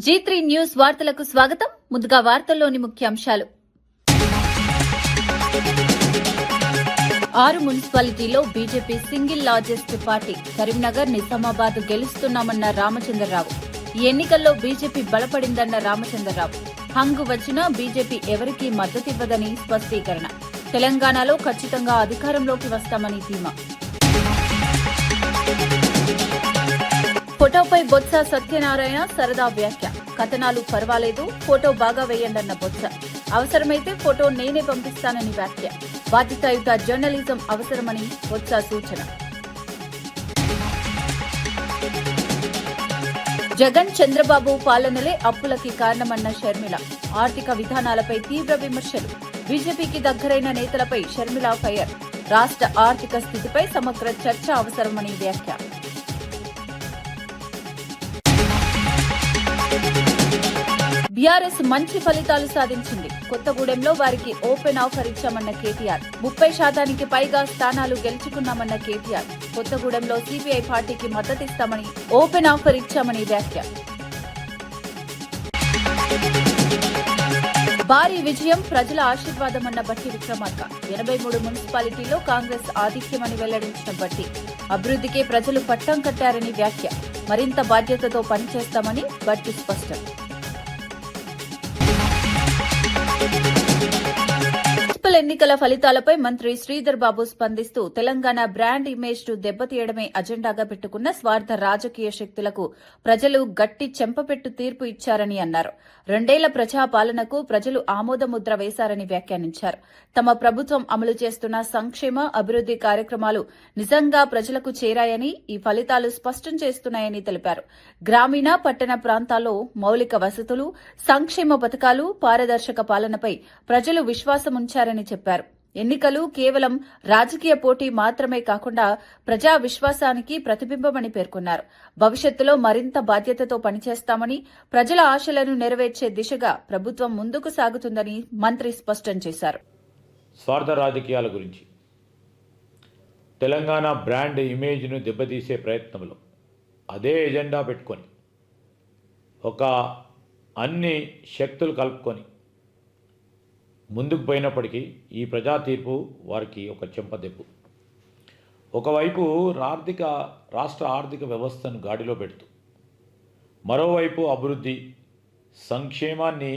G3 news వార్తలకు స్వాగతం. ముందుగా వార్తల్లోని ముఖ్యాంశాలు. 6 మున్సిపాలిటీలో BJP single largest party. Karimnagar, Nizamabad గెలుస్తున్నామన్న రామచంద్రరావు. ఈ ఎన్నికల్లో బీజేపీ బలపడిందన్న రామచంద్రరావు. హంగు వచ్చినా బీజేపీ ఎవరికీ మద్దతివ్వదని స్పష్టీకరణ. తెలంగాణలో ఖచ్చితంగా అధికారంలోకి వస్తామని ధీమా. ఫోటోపై బొత్స సత్యనారాయణ సరదా వ్యాఖ్య. కథనాలు పర్వాలేదు, ఫోటో బాగా వేయండన్న బొత్స. అవసరమైతే ఫోటో నేనే పంపిస్తానని వ్యాఖ్య. బాధ్యతాయుత జర్నలిజం అవసరమని బొత్స సూచన. జగన్, చంద్రబాబు పాలనలే అప్పులకి కారణమన్న షర్మిల. ఆర్థిక విధానాలపై తీవ్ర విమర్శలు. బీజేపీకి దగ్గరైన నేతలపై షర్మిల ఫైర్. రాష్ట్ర ఆర్థిక స్థితిపై సమగ్ర చర్చ అవసరమని వ్యాఖ్య. బీఆర్ఎస్ మంచి ఫలితాలు సాధించింది. కొత్తగూడెంలో వారికి ఓపెన్ ఆఫర్ ఇచ్చామన్న కేటీఆర్. 30% పైగా స్థానాలు గెలుచుకున్నామన్న కేటీఆర్. కొత్తగూడెంలో సిపిఐ పార్టీకి మద్దతిస్తామని ఓపెన్ ఆఫర్ ఇచ్చామని వ్యాఖ్య. భారీ విజయం, ప్రజల ఆశీర్వాదమన్న బట్టి విక్రమార్క. 83 మున్సిపాలిటీల్లో కాంగ్రెస్ ఆధిక్యమని వెల్లడించిన బట్టి. అభివృద్ధికే ప్రజలు పట్టం కట్టారని వ్యాఖ్య. మరింత బాధ్యతతో పనిచేస్తామని బట్టి స్పష్టం. మున్సిపల్ ఎన్నికల ఫలితాలపై మంత్రి శ్రీధర్ బాబు స్పందిస్తూ తెలంగాణ బ్రాండ్ ఇమేజ్ ను దెబ్బతీయడమే అజెండాగా పెట్టుకున్న స్వార్థ రాజకీయ శక్తులకు ప్రజలు గట్టి చెంపపెట్టు తీర్పు ఇచ్చారని అన్నారు. 2 ఏళ్ల ప్రజాపాలనకు ప్రజలు ఆమోదముద్ర వేశారని వ్యాఖ్యానించారు. తమ ప్రభుత్వం అమలు చేస్తున్న సంక్షేమ, అభివృద్ది కార్యక్రమాలు నిజంగా ప్రజలకు చేరాయని ఈ ఫలితాలు స్పష్టం చేస్తున్నాయని తెలిపారు. గ్రామీణ, పట్టణ ప్రాంతాల్లో మౌలిక వసతులు, సంక్షేమ పథకాలు, పారదర్శక పాలనపై ప్రజలు విశ్వాసముంచారని చెప్పారు. ఎన్నికలు కేవలం రాజకీయ పోటీ మాత్రమే కాకుండా ప్రజా విశ్వాసానికి ప్రతిబింబమని పేర్కొన్నారు. భవిష్యత్తులో మరింత బాధ్యతతో పనిచేస్తామని, ప్రజల ఆశలను నెరవేర్చే దిశగా ప్రభుత్వం ముందుకు సాగుతుందని మంత్రి స్పష్టం చేశారు. స్వార్థ రాజకీయాల గురించి తెలంగాణ బ్రాండ్ ఇమేజ్ను దెబ్బతీసే ప్రయత్నంలో అదే ఎజెండా పెట్టుకొని ఒక అన్ని శక్తులు కలుపుకొని ముందుకు పోయినప్పటికీ ఈ ప్రజా తీర్పు వారికి ఒక చెంపదెబ్బు. ఒకవైపు రాష్ట్ర ఆర్థిక వ్యవస్థను గాడిలో పెడుతూ, మరోవైపు అభివృద్ధి, సంక్షేమాన్ని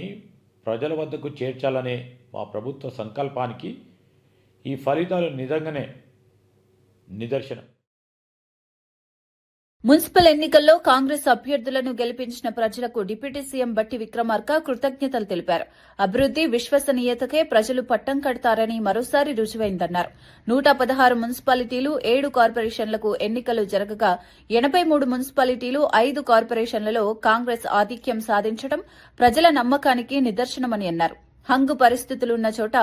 ప్రజల వద్దకు చేర్చాలనే మా ప్రభుత్వ సంకల్పానికి ఈ ఫలితాలు నిజంగానే నిదర్శనం. మున్సిపల్ ఎన్నికల్లో కాంగ్రెస్ అభ్యర్థులను గెలిపించిన ప్రజలకు డిప్యూటీ సీఎం బట్టి విక్రమార్క కృతజ్ఞతలు తెలిపారు. అభివృద్ది, విశ్వసనీయతకే ప్రజలు పట్టం కడతారని మరోసారి రుజువైందన్నారు. 116 మున్సిపాలిటీలు, 7 కార్పొరేషన్లకు ఎన్నికలు జరగగా 83 మున్సిపాలిటీలు, 5 కార్పొరేషన్లలో కాంగ్రెస్ ఆధిక్యం సాధించడం ప్రజల నమ్మకానికి నిదర్శనమని అన్నారు. హంగు పరిస్థితులున్న చోట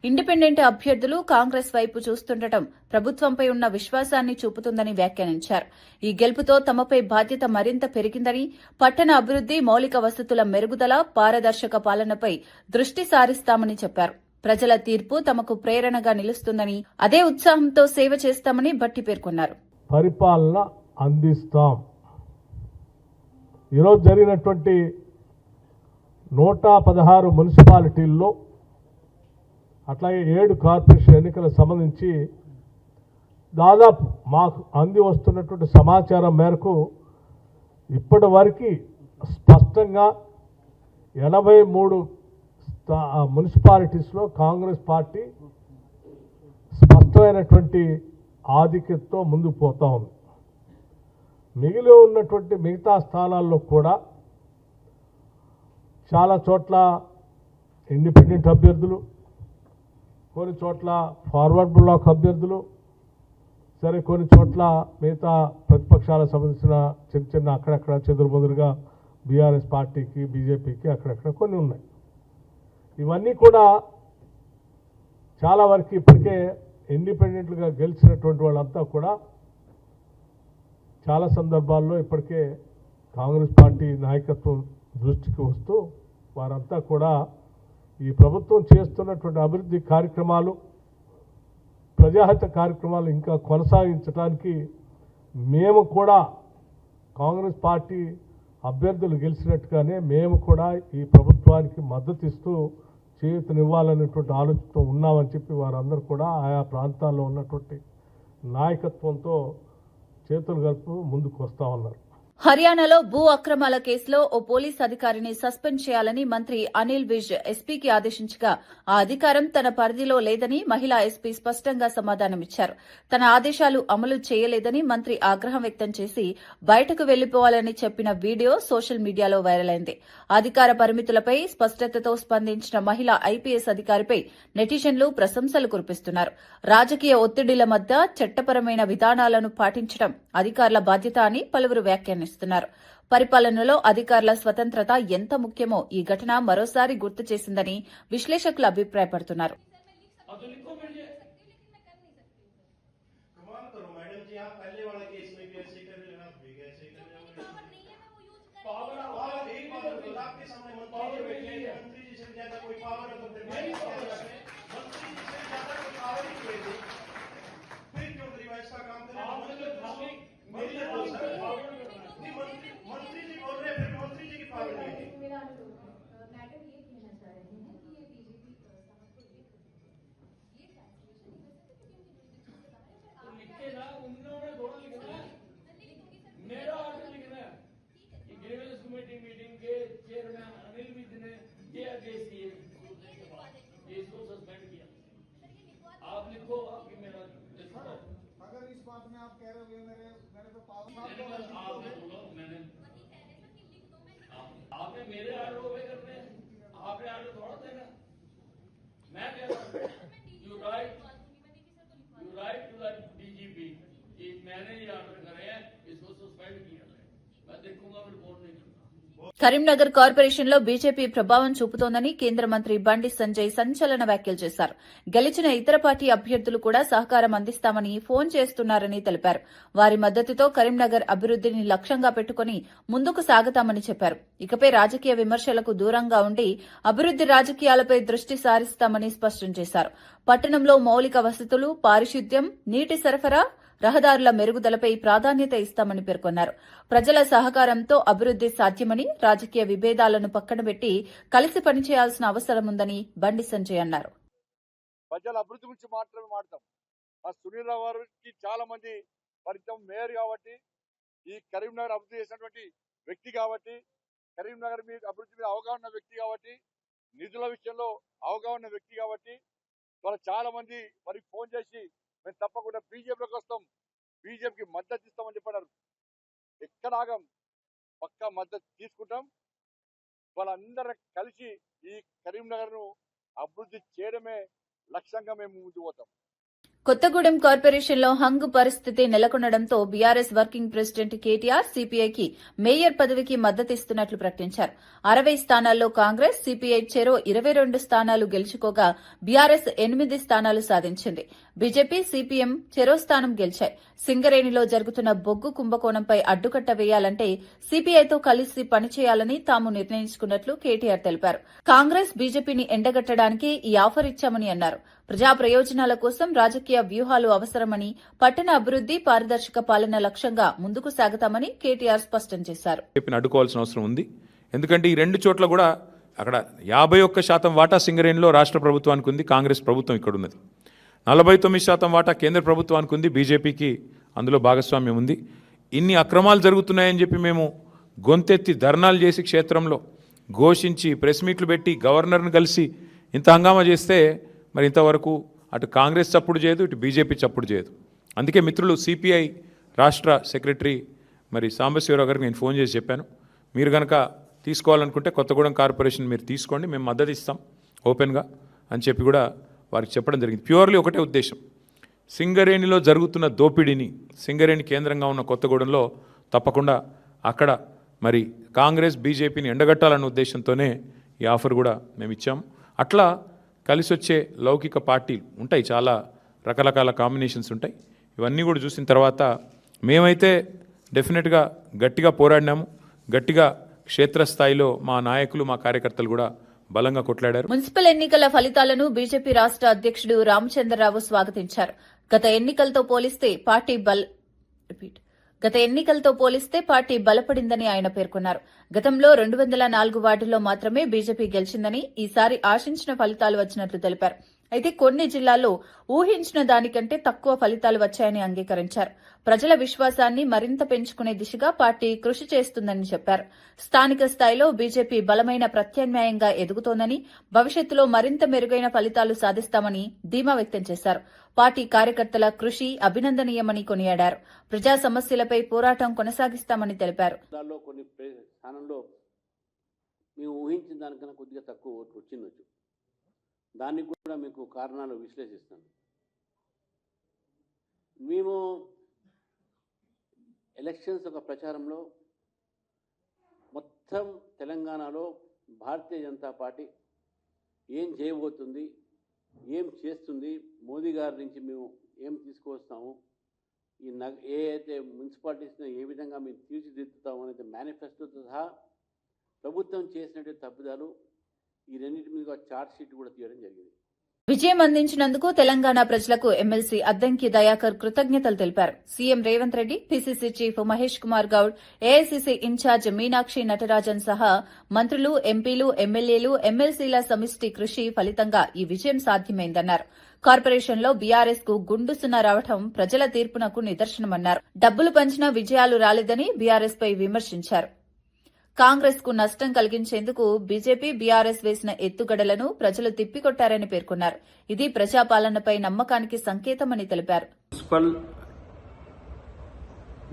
ఇండిపెండెంట్ అభ్యర్థులు కాంగ్రెస్ వైపు చూస్తుండటం ప్రభుత్వంపై ఉన్న విశ్వాసాన్ని చూపుతుందని వ్యాఖ్యానించారు. ఈ గెలుపుతో తమపై బాధ్యత మరింత పెరిగిందని, పట్టణ అభివృద్ది, మౌలిక వసతుల మెరుగుదల, పారదర్శక పాలనపై దృష్టి సారిస్తామని చెప్పారు. ప్రజల తీర్పు తమకు ప్రేరణగా నిలుస్తుందని, అదే ఉత్సాహంతో సేవ చేస్తామని బట్టి పేర్కొన్నారు. పరిపాలన అందిస్తాం. ఈరోజు జరిగినటువంటి 116 మున్సిపాలిటీల్లో, అట్లాగే 7 కార్పొరేషన్ ఎన్నికలకు సంబంధించి దాదాపు మాకు అంది వస్తున్నటువంటి సమాచారం మేరకు ఇప్పటి వరకు స్పష్టంగా 83 మున్సిపాలిటీస్లో కాంగ్రెస్ పార్టీ స్పష్టమైనటువంటి ఆధిక్యతతో ముందుకు పోతా ఉంది. మిగిలి ఉన్నటువంటి మిగతా స్థానాల్లో కూడా చాలా చోట్ల ఇండిపెండెంట్ అభ్యర్థులు, కొన్ని చోట్ల ఫార్వర్డ్ బ్లాక్ అభ్యర్థులు, సరే కొన్ని చోట్ల మిగతా ప్రతిపక్షాలకు సంబంధించిన చిన్న అక్కడక్కడ చెదురుమదురుగా బీఆర్ఎస్ పార్టీకి, బీజేపీకి అక్కడక్కడ కొన్ని ఉన్నాయి. ఇవన్నీ కూడా చాలా వరకు ఇప్పటికే ఇండిపెండెంట్గా గెలిచినటువంటి వాళ్ళంతా కూడా చాలా సందర్భాల్లో ఇప్పటికే కాంగ్రెస్ పార్టీ నాయకత్వం దృష్టికి వస్తూ వారంతా కూడా ఈ ప్రభుత్వం చేస్తున్నటువంటి అభివృద్ధి కార్యక్రమాలు, ప్రజాహిత కార్యక్రమాలు ఇంకా కొనసాగించడానికి మేము కూడా కాంగ్రెస్ పార్టీ అభ్యర్థులు గెలిచినట్టుగానే మేము కూడా ఈ ప్రభుత్వానికి మద్దతు ఇస్తూ చేయూతనివ్వాలనేటువంటి ఆలోచనతో ఉన్నామని చెప్పి వారందరూ కూడా ఆయా ప్రాంతాల్లో ఉన్నటువంటి నాయకత్వంతో చేతులు కలుపు ముందుకు వస్తా ఉన్నారు. హర్యానాలో భూ అక్రమాల కేసులో ఓ పోలీస్ అధికారిని సస్పెండ్ చేయాలని మంత్రి అనిల్ విజ్ ఎస్పీకి ఆదేశించగా ఆ అధికారం తన పరిధిలో లేదని మహిళా ఎస్పీ స్పష్టంగా సమాధానమిచ్చారు. తన ఆదేశాలు అమలు చేయలేదని మంత్రి ఆగ్రహం వ్యక్తం చేసి బయటకు వెళ్లిపోవాలని చెప్పిన వీడియో సోషల్ మీడియాలో వైరల్ అయింది. అధికార పరిమితులపై స్పష్టతతో స్పందించిన మహిళా ఐపీఎస్ అధికారిపై నెటిజన్లు ప్రశంసలు కురిపిస్తున్నారు. రాజకీయ ఒత్తిడిల మధ్య చట్టపరమైన విధానాలను పాటించడం అధికారుల బాధ్యత అని పలువురు వ్యాఖ్యానిస్తున్నారు. పరిపాలనలో అధికారుల స్వతంత్రత ఎంత ముఖ్యమో ఈ ఘటన మరోసారి గుర్తు చేసిందని విశ్లేషకులు అభిప్రాయపడుతున్నారు. मीटिंग के चेयरमैन अनिल विज ने ये आदेश दिए, इसको सस्पेंड किया। आप लिखो, आपकी मेरा अगर इस बात में आप कह रहे हो मेरे पे पावर आपने बोला, मैंने आपने मेरे आर्डर ओबे करने हैं, आपने आर्डर थोड़ा देना। मैं कह रहा हूँ you write to the DGP कि मैंने ये आर्डर करे हैं, इसको सस्पेंड किया। मैं देखूंगा, रिपोर्ट नहीं करूंगा। కరీంనగర్ కార్పొరేషన్లో బీజేపీ ప్రభావం చూపుతోందని కేంద్ర మంత్రి బండి సంజయ్ సంచలన వ్యాఖ్యలు చేశారు. గెలిచిన ఇతర పార్టీ అభ్యర్థులు కూడా సహకారం అందిస్తామని ఫోన్ చేస్తున్నారని తెలిపారు. వారి మద్దతుతో కరీంనగర్ అభివృద్దిని లక్ష్యంగా పెట్టుకుని ముందుకు సాగుతామని చెప్పారు. ఇకపై రాజకీయ విమర్శలకు దూరంగా ఉండి అభివృద్ది రాజకీయాలపై దృష్టి సారిస్తామని స్పష్టం చేశారు. పట్టణంలో మౌలిక వసతులు, పారిశుద్ధ్యం, నీటి సరఫరా, రహదారుల మెరుగుదలపై ప్రాధాన్యత ఇస్తామని పేర్కొన్నారు. ప్రజల సహకారంతో అభివృద్ది సాధ్యమని, రాజకీయ విభేదాలను పక్కనబెట్టి కలిసి పనిచేయాల్సిన అవసరం ఉందని బండి సంజయ్ అన్నారు. ప్రజల అభివృద్ధి గురించి మాత్రమే మాట్లాడతాం. ఆ సునీల్ రావు గారికి చాలా మంది పరిచయం, మేయర్ కాబట్టి, ఈ కరీంనగర్ అభివృద్ధి చేసినటువంటి వ్యక్తి కాబట్టి, కరీంనగర్ మీద అభివృద్ధి మీద అవగాహన వ్యక్తి కాబట్టి, నిధుల విషయంలో అవగాహన వ్యక్తి కాబట్టి, వాళ్ళ చాలా మంది మరి ఫోన్ చేసి మేము తప్పకుండా బీజేపీలోకి వస్తాం, బీజేపీకి మద్దతు ఇస్తామని చెప్పారు. ఎక్కడ ఆగం, పక్కా మద్దతు తీసుకుంటాం. వాళ్ళందరూ కలిసి ఈ కరీంనగర్ను అభివృద్ధి చేయడమే లక్ష్యంగా మేము ముందుకు పోతాం. కొత్తగూడెం కార్పొరేషన్లో హంగు పరిస్థితి నెలకొనడంతో బీఆర్ఎస్ వర్కింగ్ ప్రెసిడెంట్ కేటీఆర్ సీపీఐకి మేయర్ పదవికి మద్దతిస్తున్నట్లు ప్రకటించారు. 60 స్థానాల్లో కాంగ్రెస్, సీపీఐ చెరో 22 స్థానాలు గెలుచుకోగా బీఆర్ఎస్ 8 స్థానాలు సాధించింది. బీజేపీ, సీపీఎం చెరో స్థానం గెలిచాయి. సింగరేణిలో జరుగుతున్న బొగ్గు కుంభకోణంపై అడ్డుకట్ట వేయాలంటే సీపీఐతో కలిసి పనిచేయాలని తాము నిర్ణయించుకున్నట్లు కేటీఆర్ తెలిపారు. కాంగ్రెస్, బీజేపీని ఎండగట్టడానికి ఈ ఆఫర్ ఇచ్చామని అన్నారు. ప్రజా ప్రయోజనాల కోసం రాజకీయ వ్యూహాలు అవసరమని, పట్టణ అభివృద్ది, పారదర్శక పాలన లక్ష్యంగా ముందుకు సాగుతామని కేటీఆర్ స్పష్టం చేశారు. అడ్డుకోవాల్సిన అవసరం ఉంది. ఎందుకంటే ఈ రెండు చోట్ల కూడా అక్కడ 51% వాటా సింగరేణిలో రాష్ట్ర ప్రభుత్వానికి ఉంది, కాంగ్రెస్ ప్రభుత్వం ఇక్కడ ఉన్నది. 49% వాటా కేంద్ర ప్రభుత్వానికి ఉంది, బీజేపీకి అందులో భాగస్వామ్యం ఉంది. ఇన్ని అక్రమాలు జరుగుతున్నాయని చెప్పి మేము గొంతెత్తి ధర్నాలు చేసి క్షేత్రంలో ఘోషించి ప్రెస్ మీట్లు పెట్టి గవర్నర్ను కలిసి ఇంత హంగామా చేస్తే మరి ఇంతవరకు అటు కాంగ్రెస్ చప్పుడు చేయదు, ఇటు బీజేపీ చప్పుడు చేయదు. అందుకే మిత్రులు సిపిఐ రాష్ట్ర సెక్రటరీ మరి సాంబశివరావు గారికి నేను ఫోన్ చేసి చెప్పాను, మీరు కనుక తీసుకోవాలనుకుంటే కొత్తగూడెం కార్పొరేషన్ మీరు తీసుకోండి, మేము మద్దతు ఇస్తాం ఓపెన్గా అని చెప్పి కూడా వారికి చెప్పడం జరిగింది. ప్యూర్లీ ఒకటే ఉద్దేశం, సింగరేణిలో జరుగుతున్న దోపిడీని, సింగరేణి కేంద్రంగా ఉన్న కొత్తగూడెంలో తప్పకుండా అక్కడ మరి కాంగ్రెస్, బీజేపీని ఎండగట్టాలన్న ఉద్దేశంతోనే ఈ ఆఫర్ కూడా మేము ఇచ్చాము. అట్లా కలిసి వచ్చే లౌకిక పార్టీలు ఉంటాయి, చాలా రకరకాల కాంబినేషన్స్ ఉంటాయి. ఇవన్నీ కూడా చూసిన తర్వాత మేమైతే డెఫినెట్గా గట్టిగా పోరాడినాము, గట్టిగా క్షేత్రస్థాయిలో మా నాయకులు, మా కార్యకర్తలు కూడా బలంగా కొట్లాడారు. మున్సిపల్ ఎన్నికల ఫలితాలను బీజేపీ రాష్ట్ర అధ్యక్షుడు రామచంద్రరావు స్వాగతించారు. గత ఎన్నికలతో పోలిస్తే గత ఎన్నికలతో పోలిస్తే పార్టీ బలపడిందని ఆయన పేర్కొన్నారు. గతంలో 204 వార్డుల్లో మాత్రమే బీజేపీ గెలిచిందని, ఈసారి ఆశించిన ఫలితాలు వచ్చినట్లు తెలిపారు. అయితే కొన్ని జిల్లాల్లో ఊహించిన దానికంటే తక్కువ ఫలితాలు వచ్చాయని అంగీకరించారు. ప్రజల విశ్వాసాన్ని మరింత పెంచుకునే దిశగా పార్టీ కృషి చేస్తుందని చెప్పారు. స్థానిక స్థాయిలో బీజేపీ బలమైన ప్రత్యామ్నాయంగా ఎదుగుతోందని, భవిష్యత్తులో మరింత మెరుగైన ఫలితాలు సాధిస్తామని ధీమా వ్యక్తం చేశారు. పార్టీ కార్యకర్తల కృషి అభినందనీయమని కొనియాడారు. ప్రజా సమస్యలపై పోరాటం కొనసాగిస్తామని తెలిపారు. కొన్ని స్థానంలో మేము ఊహించిన దానికన్నా కొద్దిగా తక్కువ ఓట్లు వచ్చిండొచ్చు. దానికి కూడా మీకు కారణాలు విశ్లేషిస్తాను. మేము ఎలక్షన్స్ ఒక ప్రచారంలో మొత్తం తెలంగాణలో భారతీయ జనతా పార్టీ ఏం చేయబోతుంది, ఏం చేస్తుంది, మోదీ గారి నుంచి మేము ఏం తీసుకువస్తాము, ఏ అయితే మున్సిపాలిటీస్ని ఏ విధంగా మేము తీర్చిదిద్దుతాము అనేది మేనిఫెస్టోతో సహా ప్రభుత్వం చేసినటువంటి తప్పిదాలు ఈ రెండింటి మీద చార్జ్ షీట్ కూడా తీయడం జరిగింది. విజయం అందించినందుకు తెలంగాణ ప్రజలకు ఎమ్మెల్సీ అద్దంకి దయాకర్ కృతజ్ఞతలు తెలిపారు. CM Revanth Reddy, PCC chief Mahesh Kumar Goud, AICC incharge Meenakshi Natarajan సహా మంత్రులు, ఎంపీలు, ఎమ్మెల్యేలు, ఎమ్మెల్సీల సమిష్టి కృషి ఫలితంగా ఈ విజయం సాధ్యమైందన్నారు. కార్పొరేషన్లో బీఆర్ఎస్ కు గుండు సున్నా రావడం ప్రజల తీర్పునకు నిదర్శనమన్నారు. డబ్బులు పంచినా విజయాలు రాలేదని బీఆర్ఎస్ పై విమర్శించారు. కాంగ్రెస్ కు నష్టం కలిగించేందుకు బీజేపీ, బీఆర్ఎస్ వేసిన ఎత్తుగడలను ప్రజలు తిప్పికొట్టారని పేర్కొన్నారు. ఇది ప్రజాపాలనపై నమ్మకానికి సంకేతమని తెలిపారు. మున్సిపల్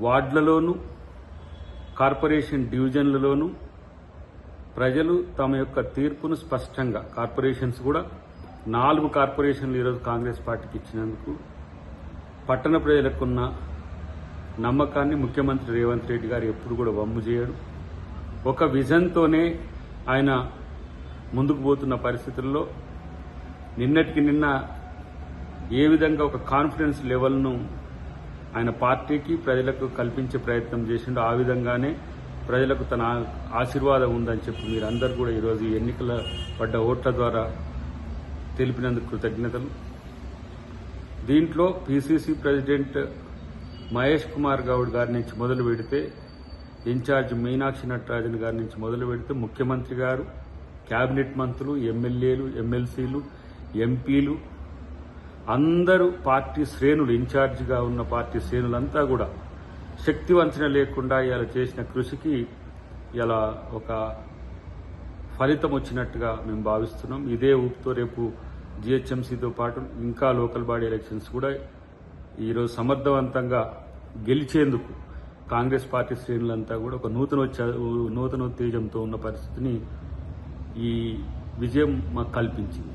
వార్డులలోనూ కార్పొరేషన్ డివిజన్లలోనూ ప్రజలు తమ యొక్క తీర్పును స్పష్టంగా, కార్పొరేషన్స్ కూడా 4 కార్పొరేషన్లు ఈరోజు కాంగ్రెస్ పార్టీకి ఇచ్చినందుకు పట్టణ ప్రజలకున్న నమ్మకాన్ని ముఖ్యమంత్రి రేవంత్ రెడ్డి గారు ఎప్పుడు కూడా వమ్ము చేయడు. ఒక విజన్తోనే ఆయన ముందుకు పోతున్న పరిస్థితుల్లో నిన్నటికి నిన్న ఏ విధంగా ఒక కాన్ఫిడెన్స్ లెవెల్ను ఆయన పార్టీకి, ప్రజలకు కల్పించే ప్రయత్నం చేసిండో ఆ విధంగానే ప్రజలకు తన ఆశీర్వాదం ఉందని చెప్పి మీరందరూ కూడా ఈరోజు ఎన్నికల పడ్డ ఓట్ల ద్వారా తెలిపినందుకు కృతజ్ఞతలు. దీంట్లో పీసీసీ ప్రెసిడెంట్ మహేష్ కుమార్ గౌడ్ గారి నుంచి మొదలు పెడితే, ఇన్ఛార్జ్ మీనాక్షి నటరాజన్ గారి నుంచి మొదలు పెడితే, ముఖ్యమంత్రి గారు, కేబినెట్ మంత్రులు, ఎమ్మెల్యేలు, ఎమ్మెల్సీలు, ఎంపీలు అందరూ పార్టీ శ్రేణులు, ఇన్ఛార్జిగా ఉన్న పార్టీ శ్రేణులంతా కూడా శక్తి వంచన లేకుండా ఇలా చేసిన కృషికి ఇలా ఒక ఫలితం వచ్చినట్టుగా మేము భావిస్తున్నాం. ఇదే ఊపుతో రేపు జీహెచ్ఎంసీతో పాటు ఇంకా లోకల్ బాడీ ఎలక్షన్స్ కూడా ఈరోజు సమర్థవంతంగా గెలిచేందుకు కాంగ్రెస్ పార్టీ శ్రేణులంతా కూడా ఒక నూతనోత్తేజంతో ఉన్న పరిస్థితిని ఈ విజయం మాకు కల్పించింది.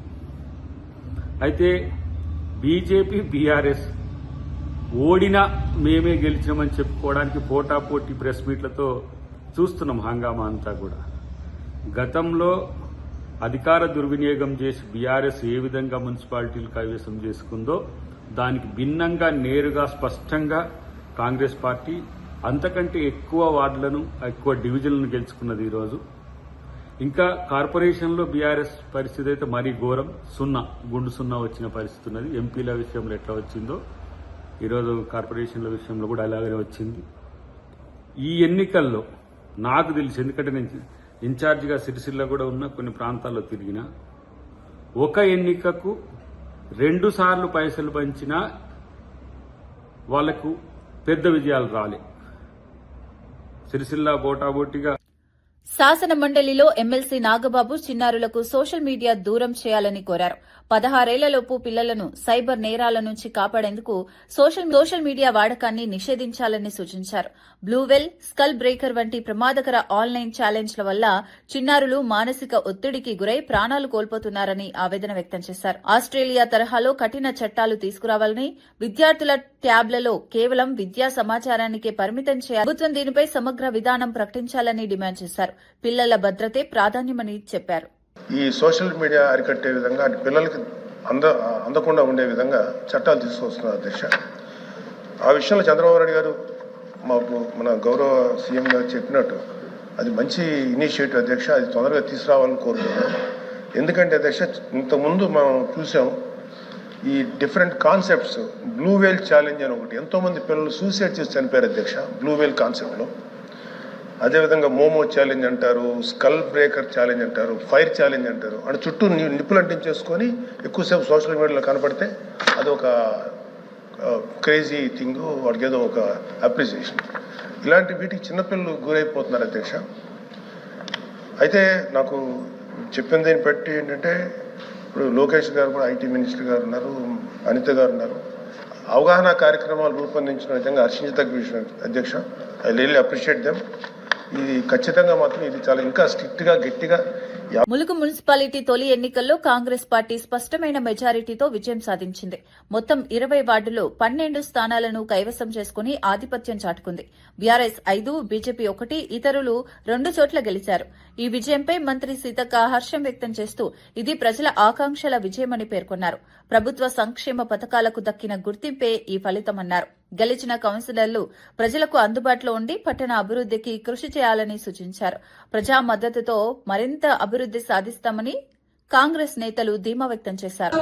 అయితే బీజేపీ, బీఆర్ఎస్ ఓడినా మేమే గెలిచినామని చెప్పుకోవడానికి పోటాపోటీ ప్రెస్ మీట్లతో చూస్తున్నాం హంగామా అంతా కూడా. గతంలో అధికార దుర్వినియోగం చేసి బీఆర్ఎస్ ఏ విధంగా మున్సిపాలిటీలు కైవసం చేసుకుందో దానికి భిన్నంగా, నేరుగా, స్పష్టంగా కాంగ్రెస్ పార్టీ అంతకంటే ఎక్కువ వార్డులను, ఎక్కువ డివిజన్లను గెలుచుకున్నది ఈరోజు. ఇంకా కార్పొరేషన్లో బీఆర్ఎస్ పరిస్థితి అయితే మరీ ఘోరం, గుండు సున్నా వచ్చిన పరిస్థితి ఉన్నది. ఎంపీల విషయంలో ఎట్లా వచ్చిందో ఈరోజు కార్పొరేషన్ల విషయంలో కూడా అలాగనే వచ్చింది. ఈ ఎన్నికల్లో నాకు తెలిసి, ఎందుకంటే నేను ఇన్ఛార్జిగా సిరిసిల్ల కూడా ఉన్న కొన్ని ప్రాంతాల్లో తిరిగిన, ఒక ఎన్నికకు 2 సార్లు పైసలు పంచినా వాళ్లకు పెద్ద విజయాలు రాలే. సిరిసిల్ల బోటాబోటిగా. శాసన మండలిలో ఎమ్మెల్సీ నాగబాబు చిన్నారులకు సోషల్ మీడియా దూరం చేయాలని కోరారు. 16 పిల్లలను సైబర్ నేరాల నుంచి కాపాడేందుకు సోషల్ మీడియా వాడకాన్ని నిషేధించాలని సూచించారు. బ్లూవెల్, స్కల్ బ్రేకర్ వంటి ప్రమాదకర ఆన్లైన్ ఛాలెంజ్ల వల్ల చిన్నారులు మానసిక ఒత్తిడికి గురై ప్రాణాలు కోల్పోతున్నారని ఆవేదన వ్యక్తం చేశారు. ఆస్ట్రేలియా తరహాలో కఠిన చట్టాలు తీసుకురావాలని, విద్యార్థుల ట్యాబ్లలో కేవలం విద్యా సమాచారానికే పరిమితం చేయాలని, ప్రభుత్వం దీనిపై సమగ్ర విధానం ప్రకటించాలని డిమాండ్ చేశారు. పిల్లల భద్రతే ప్రాధాన్యమని చెప్పారు. ఈ సోషల్ మీడియా అరికట్టే విధంగా, పిల్లలకి అందకుండా ఉండే విధంగా చట్టాలు తీసుకొస్తున్నారు అధ్యక్ష. ఆ విషయంలో చంద్రబాబు నాయుడు గారు మాకు మన గౌరవ సీఎం గారు చెప్పినట్టు అది మంచి ఇనిషియేటివ్ అధ్యక్ష. అది తొందరగా తీసుకురావాలని కోరుతున్నాం. ఎందుకంటే అధ్యక్ష, ఇంతకుముందు మనం చూసాం ఈ డిఫరెంట్ కాన్సెప్ట్స్, బ్లూ వేల్ ఛాలెంజ్ అని ఒకటి, ఎంతోమంది పిల్లలు సూసైడ్ చేసి చనిపోయారు అధ్యక్ష బ్లూ వేల్ కాన్సెప్ట్లో. అదేవిధంగా మోమో ఛాలెంజ్ అంటారు, స్కల్ బ్రేకర్ ఛాలెంజ్ అంటారు, ఫైర్ ఛాలెంజ్ అంటారు. అంటే చుట్టూ నిప్పులు అంటించేసుకొని ఎక్కువసేపు సోషల్ మీడియాలో కనపడితే అదొక క్రేజీ థింగ్, వాడికి ఏదో ఒక అప్రిసియేషన్. ఇలాంటి వీటికి చిన్నపిల్లలు గురైపోతున్నారు అధ్యక్ష. అయితే నాకు చెప్పిన దీన్ని బట్టి ఏంటంటే, ఇప్పుడు లోకేష్ గారు కూడా ఐటీ మినిస్టర్ గారు ఉన్నారు, అనిత గారు ఉన్నారు, అవగాహన కార్యక్రమాలు రూపొందించిన విధంగా హర్షించదగ్గ విషయం అధ్యక్ష. I really appreciate them. ఇది ఖచ్చితంగా మాత్రం ఇది చాలా ఇంకా స్ట్రిక్ట్గా గట్టిగా. ములుగు మున్సిపాలిటీ తొలి ఎన్నికల్లో కాంగ్రెస్ పార్టీ స్పష్టమైన మెజారిటీతో విజయం సాధించింది. మొత్తం 20 వార్డుల్లో 12 స్థానాలను కైవసం చేసుకుని ఆధిపత్యం చాటుకుంది. బీఆర్ఎస్ 5, బీజేపీ 1, ఇతరులు 2 చోట్ల గెలిచారు. ఈ విజయంపై మంత్రి సీతక్క హర్షం వ్యక్తం చేస్తూ ఇది ప్రజల ఆకాంక్షల విజయమని పేర్కొన్నారు. ప్రభుత్వ సంక్షేమ పథకాలకు దక్కిన గుర్తింపే ఈ ఫలితమన్నారు. గెలిచిన కౌన్సిలర్లు ప్రజలకు అందుబాటులో ఉండి పట్టణ అభివృద్ధికి కృషి చేయాలని సూచించారు. ప్రజా మద్దతుతో మరింత అభివృద్ది సాధిస్తామని కాంగ్రెస్ నేతలు ధీమా వ్యక్తం చేశారు.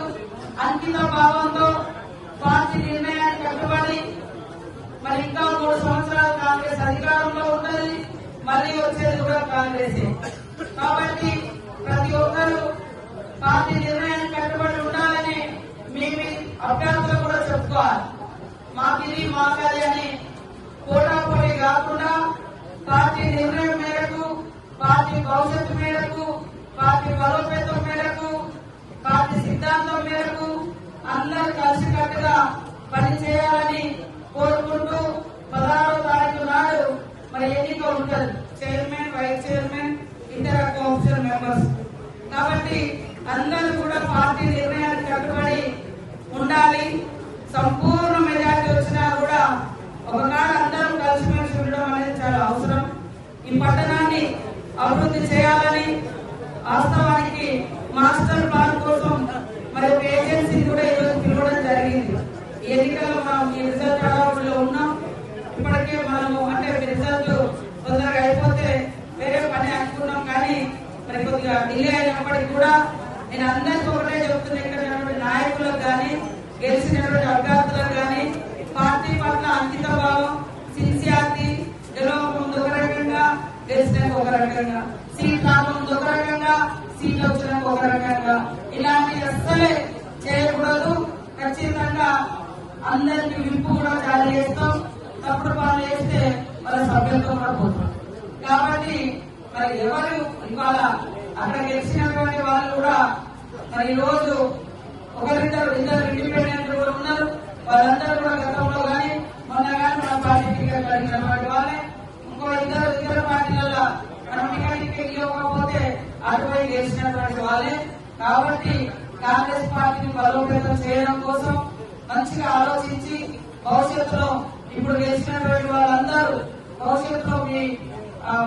కాబట్టి ప్రతి ఒక్కరూ పార్టీ నిర్ణయానికి కట్టుబడి ఉండాలని మేము అభ్యర్థులు కూడా చెప్పుకోవాలి. మాకిది మాకది అని పోటాపోటీ కాకుండా పార్టీ నిర్ణయం మేరకు, పార్టీ భవిష్యత్తు మేరకు, పార్టీ బలోపేతం మేరకు, పార్టీ సిద్ధాంతం మేరకు అందరూ కలిసికట్టుగా పనిచేయాలని కోరుకుంటూ 16వ తారీఖు నాడు మరి ఎన్నిక ఉంటుంది. చైర్మన్, వైస్ చైర్మన్, ఇతర కౌన్సిల్ మెంబర్స్. కాబట్టి అందరూ కూడా పార్టీ నిర్ణయానికి కట్టుబడి ఉండాలి. సంపూర్ణ మెజార్టీ వచ్చినా కూడా ఒకనాడు అందరం కలిసిమెలిసి ఉండడం అనేది చాలా అవసరం. ఈ పట్టణాన్ని అభివృద్ధి చేయాలని వాస్తవానికి మాస్టర్ ప్లాన్ కోసం మరి ఒక ఏజెన్సీ కూడా ఈరోజు పిలవడం జరిగింది. ఈ ఎన్నికల్లో మనం ఈ రిజల్ట్ అడవుల్లో ఉన్నాం. ఇప్పటికే మనము అంటే రిజల్ట్ తొందరగా అయిపోతే వేరే పని అనుకున్నాం, కానీ మరి కొద్దిగా డిలే అయినప్పటికీ కూడా నేను అందరికీ ఒకటే చెప్తున్నా, ఇక్కడ నాయకులకు కానీ గెలిచినటువంటి అభ్యర్థులకు కానీ పార్టీ పట్ల అంకిత భావం, సిన్సియారిటీ, గెలవ ముందు ఒక రకంగా, గెలిచిన ఒక రకంగా, సీట్ రాకముందు ఒక రకంగా, సీట్లు వచ్చిన ఒక రకంగా, ఇలాంటి అస్సలే చేయకూడదు. ఖచ్చితంగా అందరికి విప్పు కూడా జారీ చేస్తాం. తప్పుడు పనులు చేస్తే వాళ్ళ సభ్యత్వం కూడా పోతాం. కాబట్టి మరి ఎవరు ఇవాళ అక్కడ గెలిచినటువంటి వాళ్ళు కూడా మరి ఈ రోజు ఇద్దరు ఇండిపెండెంట్ కూడా ఉన్నారు. వాళ్ళందరూ కూడా గతంలో కానీ మొన్న కానీ మన పార్టీ టికెట్ అడిగినటువంటి వాళ్ళే. ఇంకో ఇతర పార్టీలలో మనం టికెట్ ఇవ్వకపోతే అటువై గెలిచినటువంటి వాళ్ళే. కాబట్టి కాంగ్రెస్ పార్టీని బలోపేతం చేయడం కోసం మంచిగా ఆలోచించి భవిష్యత్తులో ఇప్పుడు గెలిచినటువంటి వాళ్ళందరూ భవిష్యత్తులో మీ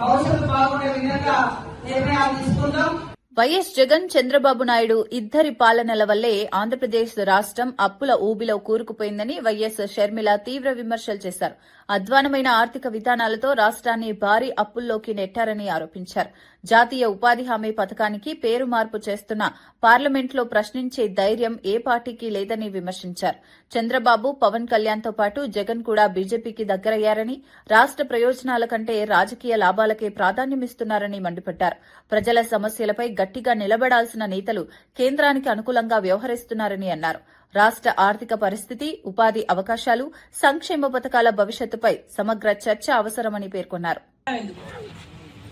భవిష్యత్తు బాగుండే విధంగా నిర్ణయాలు తీసుకుందాం. వైఎస్ జగన్, చంద్రబాబు నాయుడు ఇద్దరి పాలనల వల్లే ఆంధ్రప్రదేశ్ రాష్ట్రం అప్పుల ఊబిలో కూరుకుపోయిందని వైఎస్ షర్మిల తీవ్ర విమర్శలు చేశారు. అధ్వానమైన ఆర్థిక విధానాలతో రాష్ట్రాన్ని భారీ అప్పుల్లోకి నెట్టారని ఆరోపించారు. జాతీయ ఉపాధి హామీ పథకానికి పేరు మార్పు చేస్తున్న పార్లమెంట్లో ప్రశ్నించే ధైర్యం ఏ పార్టీకి లేదని విమర్శించారు. చంద్రబాబు, పవన్ కళ్యాణ్తో పాటు జగన్ కూడా బీజేపీకి దగ్గరయ్యారని, రాష్ట ప్రయోజనాల కంటే రాజకీయ లాభాలకే ప్రాధాన్యమిస్తున్నారని మండిపడ్డారు. ప్రజల సమస్యలపై గట్టిగా నిలబడాల్సిన నేతలు కేంద్రానికి అనుకూలంగా వ్యవహరిస్తున్నారని అన్నారు. రాష్ట ఆర్థిక పరిస్థితి, ఉపాధి అవకాశాలు, సంక్షేమ పథకాల భవిష్యత్తుపై సమగ్ర చర్చ అవసరమని పేర్కొన్నారు.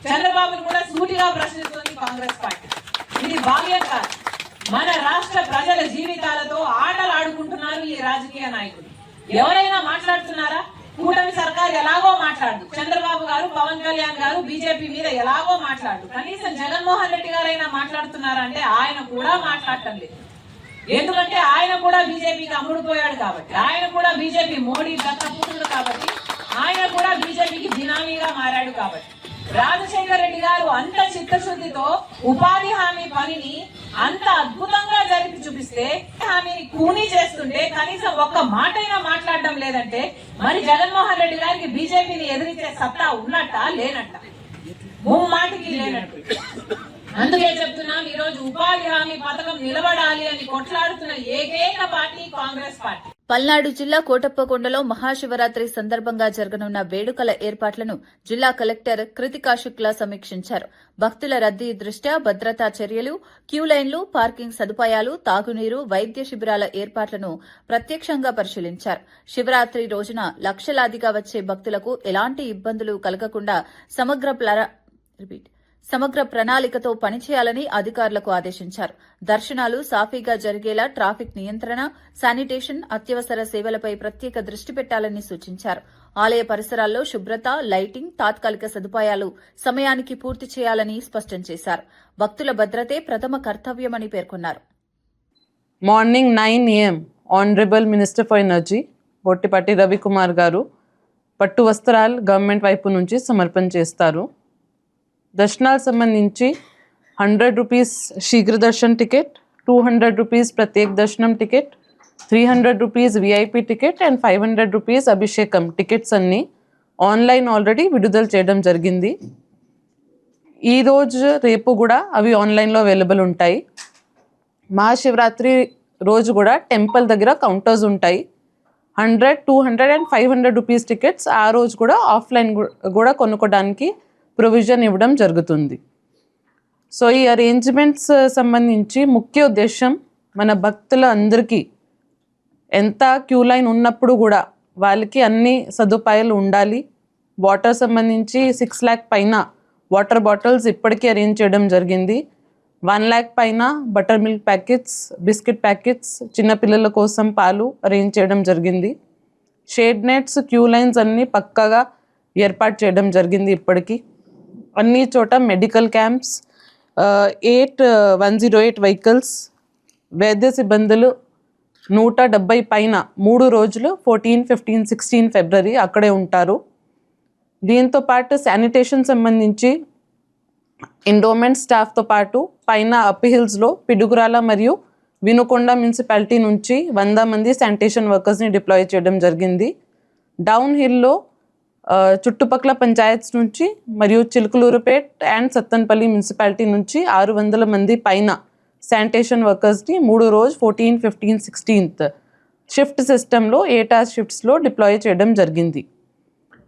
చంద్రబాబును కూడా సూటిగా ప్రశ్నిస్తుంది కాంగ్రెస్ పార్టీ. ఇది భావ్యం కాదు. మన రాష్ట్ర ప్రజల జీవితాలతో ఆటలు ఆడుకుంటున్నారు ఈ రాజకీయ నాయకులు. ఎవరైనా మాట్లాడుతున్నారా? కూటమి సర్కారు ఎలాగో మాట్లాడు, చంద్రబాబు గారు, పవన్ కళ్యాణ్ గారు బీజేపీ మీద ఎలాగో మాట్లాడు, కనీసం జగన్మోహన్ రెడ్డి గారైనా మాట్లాడుతున్నారా అంటే ఆయన కూడా మాట్లాడటం లేదు. ఎందుకంటే ఆయన కూడా బీజేపీకి అమ్ముడుపోయాడు కాబట్టి, ఆయన కూడా బీజేపీ మోడీ దత్తపుత్రుడు కాబట్టి, ఆయన కూడా బీజేపీకి బినామీగా మారాడు కాబట్టి. రాజశేఖర రెడ్డి గారు అంత చిత్తశుద్ధితో ఉపాధి హామీ పనిని అంత అద్భుతంగా జరిపి చూపిస్తే, హామీని కూనీ చేస్తుంటే కనీసం ఒక్క మాటైనా మాట్లాడడం లేదంటే మరి జగన్మోహన్ రెడ్డి గారికి బీజేపీని ఎదిరించే సత్తా ఉన్నట్ట లేనట్ట? ముమ్మాటికి లేనట్టు. అందుకే చెప్తున్నాం, ఈ రోజు ఉపాధి హామీ పథకం నిలబడాలి అని కొట్లాడుతున్న ఏకైక పార్టీ కాంగ్రెస్ పార్టీ. పల్నాడు జిల్లా కోటప్పకొండలో మహాశివరాత్రి సందర్భంగా జరగనున్న వేడుకల ఏర్పాట్లను జిల్లా కలెక్టర్ కృతికా శుక్లా సమీక్షించారు. భక్తుల రద్దీ దృష్ట్యా భద్రతా చర్యలు, క్యూలైన్లు, పార్కింగ్ సదుపాయాలు, తాగునీరు, వైద్య శిబిరాల ఏర్పాట్లను ప్రత్యక్షంగా పరిశీలించారు. శివరాత్రి రోజున లక్షలాదిగా వచ్చే భక్తులకు ఎలాంటి ఇబ్బందులు కలగకుండా సమగ్ర ప్రణాళికతో పనిచేయాలని అధికారులకు ఆదేశించారు. దర్శనాలు సాఫీగా జరిగేలా ట్రాఫిక్ నియంత్రణ, శానిటేషన్, అత్యవసర సేవలపై ప్రత్యేక దృష్టి పెట్టాలని సూచించారు. ఆలయ పరిసరాల్లో శుభ్రత, లైటింగ్, తాత్కాలిక సదుపాయాలు సమయానికి పూర్తి చేయాలని స్పష్టం చేశారు. భక్తుల భద్రతే ప్రథమ కర్తవ్యమని పేర్కొన్నారు. Morning 9 AM honourable minister for energy Gottipati Ravikumar గారు పట్టు వస్త్రాలు గవర్నమెంట్ వైపు నుంచి సమర్పణ చేస్తారు. దర్శనాలకు సంబంధించి 100 రూపీస్ శీఘ్ర దర్శన్ టికెట్, 200 రూపీస్ ప్రత్యేక దర్శనం ticket, 300 rupees VIP ticket and 500 rupees అభిషేకం టికెట్స్ అన్ని ఆన్లైన్ ఆల్రెడీ విడుదల చేయడం జరిగింది. ఈ రోజు రేపు కూడా అవి ఆన్లైన్లో అవైలబుల్ ఉంటాయి. మహాశివరాత్రి రోజు కూడా టెంపుల్ దగ్గర కౌంటర్స్ ఉంటాయి. 100, 200 అండ్ 500 రూపీస్ టికెట్స్ ఆ రోజు కూడా ఆఫ్లైన్ కూడా కొనుక్కోవడానికి ప్రొవిజన్ ఇవ్వడం జరుగుతుంది. సో ఈ అరేంజ్మెంట్స్ సంబంధించి ముఖ్య ఉద్దేశం మన భక్తుల అందరికీ ఎంత క్యూ లైన్ ఉన్నప్పుడు కూడా వాళ్ళకి అన్ని సదుపాయాలు ఉండాలి. వాటర్ సంబంధించి 6 lakh పైన వాటర్ బాటిల్స్ ఇప్పటికీ అరేంజ్ చేయడం జరిగింది. 1 lakh పైన butter milk packets, biscuit packets, చిన్నపిల్లల కోసం పాలు అరేంజ్ చేయడం జరిగింది. షేడ్ నెట్స్, క్యూ లైన్స్ అన్నీ పక్కాగా ఏర్పాటు చేయడం జరిగింది. ఇప్పటికీ అన్ని చోట మెడికల్ క్యాంప్స్, 108 వెహికల్స్, వైద్య సిబ్బందులు 170 పైన 3 రోజులు 14, 15, 16 ఫిబ్రవరి అక్కడే ఉంటారు. దీంతో పాటు శానిటేషన్ సంబంధించి ఎండోమెంట్ స్టాఫ్తో పాటు పైన అప్ హిల్స్లో పిడుగురాల మరియు వినుకొండ మున్సిపాలిటీ నుంచి 100 మంది శానిటేషన్ వర్కర్స్ని డిప్లాయ్ చేయడం జరిగింది. డౌన్ హిల్లో చుట్టుపక్కల పంచాయత్స్ నుంచి మరియు చిలుకలూరుపేట్ అండ్ సత్తన్పల్లి మున్సిపాలిటీ నుంచి 600 మంది పైన శానిటేషన్ వర్కర్స్ని 3 రోజు 14, 15, 16 షిఫ్ట్ సిస్టంలో 8 hour షిఫ్ట్స్లో డిప్లాయ్ చేయడం జరిగింది.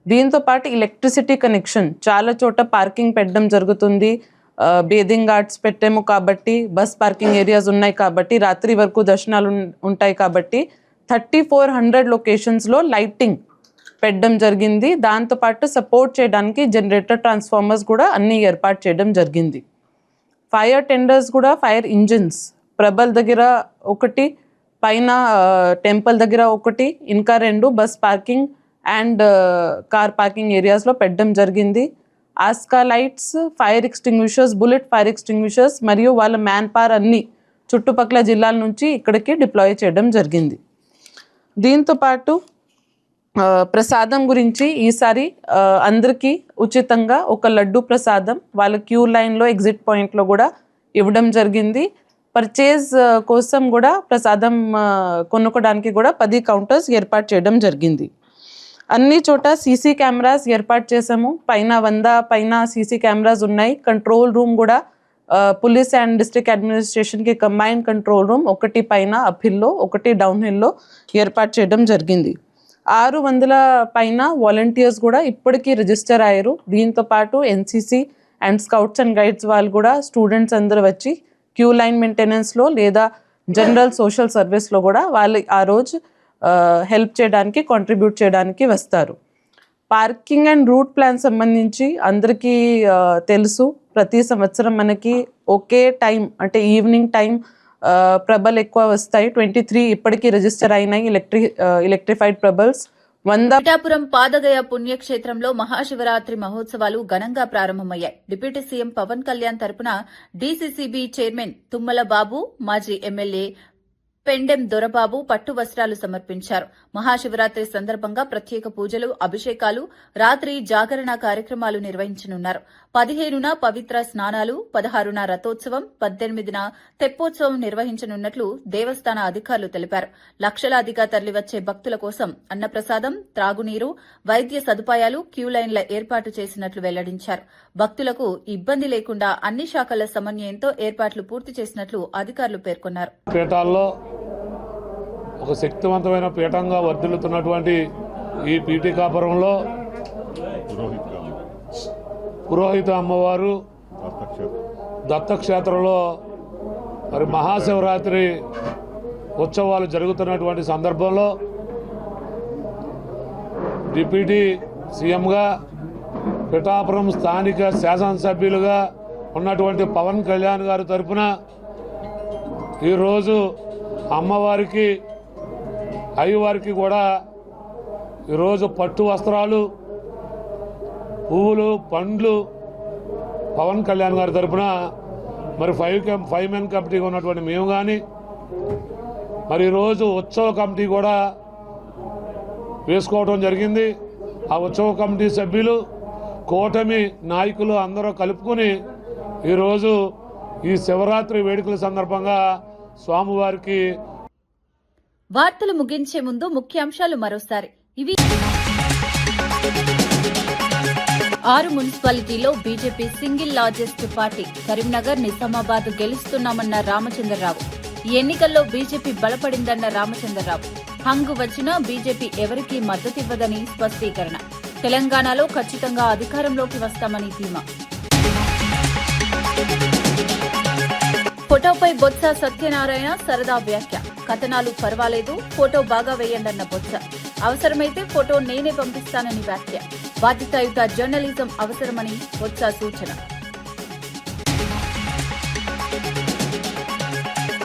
దీంతో పాటు ఎలక్ట్రిసిటీ కనెక్షన్ చాలా చోట పార్కింగ్ పెట్టడం జరుగుతుంది. బేదింగ్ ఘాట్స్ పెట్టాము కాబట్టి, బస్ పార్కింగ్ ఏరియాస్ ఉన్నాయి కాబట్టి, రాత్రి వరకు దర్శనాలు ఉంటాయి కాబట్టి 3400 లొకేషన్స్లో లైటింగ్ పెట్టడం జరిగింది. దాంతోపాటు సపోర్ట్ చేయడానికి జనరేటర్ ట్రాన్స్ఫార్మర్స్ కూడా అన్నీ ఏర్పాటు చేయడం జరిగింది. ఫైర్ టెండర్స్ కూడా, ఫైర్ ఇంజిన్స్ ప్రభల్ దగ్గర 1, పైన టెంపుల్ దగ్గర 1, ఇంకా 2 bus parking and car parking ఏరియాస్లో పెట్టడం జరిగింది. ఆస్కా lights, fire extinguishers, bullet fire extinguishers మరియు వాళ్ళ మ్యాన్ పవర్ అన్ని చుట్టుపక్కల జిల్లాల నుంచి ఇక్కడికి డిప్లాయ్ చేయడం జరిగింది. దీంతోపాటు ప్రసాదం గురించి ఈసారి అందరికీ ఉచితంగా ఒక లడ్డు ప్రసాదం వాళ్ళ క్యూ లైన్లో ఎగ్జిట్ పాయింట్లో కూడా ఇవ్వడం జరిగింది. పర్చేజ్ కోసం కూడా ప్రసాదం కొనుక్కోవడానికి కూడా 10 కౌంటర్స్ ఏర్పాటు చేయడం జరిగింది. అన్ని చోట సీసీ కెమెరాస్ ఏర్పాటు చేసాము. పైన 100 పైన సీసీ కెమెరాస్ ఉన్నాయి. కంట్రోల్ రూమ్ కూడా పోలీస్ అండ్ డిస్ట్రిక్ట్ అడ్మినిస్ట్రేషన్కి కంబైన్డ్ కంట్రోల్ రూమ్ 1 పైన అప్ హిల్లో, 1 డౌన్ హిల్లో ఏర్పాటు చేయడం జరిగింది. 600 పైన వాలంటీర్స్ కూడా ఇప్పటికీ రిజిస్టర్ అయ్యారు. దీంతో పాటు NCC and scouts and guides వాళ్ళు కూడా స్టూడెంట్స్ అందరూ వచ్చి క్యూ లైన్ మెయింటెనెన్స్లో లేదా జనరల్ సోషల్ సర్వీస్లో కూడా వాళ్ళు ఆ రోజు హెల్ప్ చేయడానికి, కాంట్రిబ్యూట్ చేయడానికి వస్తారు. పార్కింగ్ అండ్ రూట్ ప్లాన్ సంబంధించి అందరికీ తెలుసు, ప్రతి సంవత్సరం మనకి ఒకే టైం అంటే ఈవినింగ్ టైం ప్రభలు ఎక్కువ వస్తాయి. 23 ఇప్పటికీ రిజిస్టర్ అయినాయి ఎలక్ట్రిఫైడ్ ప్రభల్స్. పిఠాపురం పాదగయ పుణ్యక్షేత్రంలో మహాశివరాత్రి మహోత్సవాలు ఘనంగా ప్రారంభమయ్యాయి. డిప్యూటీ సీఎం పవన్ కళ్యాణ్ తరపున డీసీసీబీ చైర్మన్ తుమ్మల బాబు, మాజీ ఎమ్మెల్యే పెండెం దొరబాబు పట్టు వస్త్రాలు సమర్పించారు. మహాశివరాత్రి సందర్భంగా ప్రత్యేక పూజలు, అభిషేకాలు, రాత్రి జాగరణ కార్యక్రమాలు నిర్వహించనున్నారు. 15న పవిత్ర స్నానాలు, 16న రథోత్సవం, 18న తెప్పోత్సవం నిర్వహించనున్నట్లు దేవస్థాన అధికారులు తెలిపారు. లక్షలాదిగా తరలివచ్చే భక్తుల కోసం అన్నప్రసాదం, త్రాగునీరు, వైద్య సదుపాయాలు, క్యూలైన్ల ఏర్పాటు చేసినట్లు వెల్లడించారు. భక్తులకు ఇబ్బంది లేకుండా అన్ని శాఖల సమన్వయంతో ఏర్పాట్లు పూర్తి చేసినట్లు అధికారులు పేర్కొన్నారు. పీఠాల్లో ఒక శక్తివంతమైన పీఠంగా వర్ధిల్లుతున్నటువంటి ఈ పీఠికాపురంలో పురోహిత అమ్మవారు దత్తక్షేత్రంలో మరి మహాశివరాత్రి ఉత్సవాలు జరుగుతున్నటువంటి సందర్భంలో డిప్యూటీ సీఎంగా పిఠాపురం స్థానిక శాసనసభ్యులుగా ఉన్నటువంటి పవన్ కళ్యాణ్ గారి తరఫున ఈరోజు అమ్మవారికి అయ్యవారికి కూడా ఈరోజు పట్టు వస్త్రాలు, పువ్వులు, పండ్లు పవన్ కళ్యాణ్ గారి తరఫున మరి 5 మెన్ కమిటీగా ఉన్నటువంటి మేము కానీ మరి ఈరోజు ఉత్సవ కమిటీ కూడా వేసుకోవడం జరిగింది. ఆ ఉత్సవ కమిటీ సభ్యులు, కూటమి నాయకులు అందరూ కలుపుకొని ఈరోజు ఈ శివరాత్రి వేడుకల సందర్భంగా స్వామివారికి. వార్తలు ముగించే ముందు ముఖ్యాంశాలు మరోసారి. ఇవి 6 మున్సిపాలిటీలో BJP single largest party. Karimnagar, Nizamabad గెలుస్తున్నామన్న రామచంద్రరావు. ఈ ఎన్నికల్లో బీజేపీ బలపడిందన్న రామచంద్రరావు. హంగు వచ్చినా బీజేపీ ఎవరికీ మద్దతివ్వదని స్పష్టీకరణ. తెలంగాణలో ఖచ్చితంగా అధికారంలోకి వస్తామని ధీమా. ఫోటోపై బొత్స సత్యనారాయణ సరదా వ్యాఖ్య. కథనాలు పర్వాలేదు, ఫోటో బాగా వేయండన్న బొత్స. అవసరమైతే ఫోటో నేనే పంపిస్తానని వ్యాఖ్య. బాధ్యతాయుత జర్నలిజం అవసరమని బొత్స సూచన.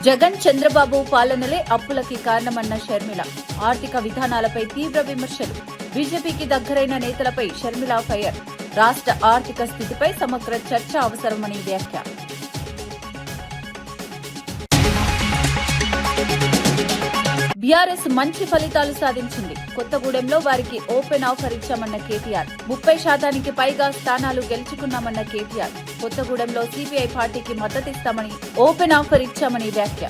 జగన్, చంద్రబాబు పాలనలే అప్పులకి కారణమన్న షర్మిల. ఆర్థిక విధానాలపై తీవ్ర విమర్శలు. బీజేపీకి దగ్గరైన నేతలపై షర్మిల ఫైర్. రాష్ట్ర ఆర్థిక స్థితిపై సమగ్ర చర్చ అవసరమని వ్యాఖ్య. బీఆర్ఎస్ మంచి ఫలితాలు సాధించింది. కొత్తగూడెంలో వారికి ఓపెన్ ఆఫర్ ఇచ్చామన్న కేటీఆర్. 30% పైగా స్థానాలు గెలుచుకున్నామన్న కేటీఆర్. కొత్తగూడెంలో సిపిఐ పార్టీకి మద్దతిస్తామని ఓపెన్ ఆఫర్ ఇచ్చామని వ్యాఖ్య.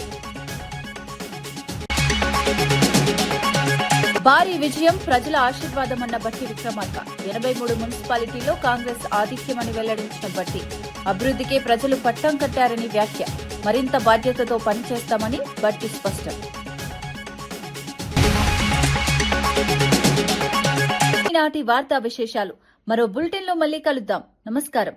భారీ విజయం, ప్రజల ఆశీర్వాదమన్న బట్టి విక్రమార్క. 83 మున్సిపాలిటీల్లో కాంగ్రెస్ ఆధిక్యమని వెల్లడించిన బట్టి. అభివృద్ధికే ప్రజలు పట్టం కట్టారని వ్యాఖ్య. మరింత బాధ్యతతో పనిచేస్తామని బట్టి స్పష్టం. ఈనాటి వార్తా విశేషాలు. మరో బులెటిన్లో మళ్లీ కలుద్దాం. నమస్కారం.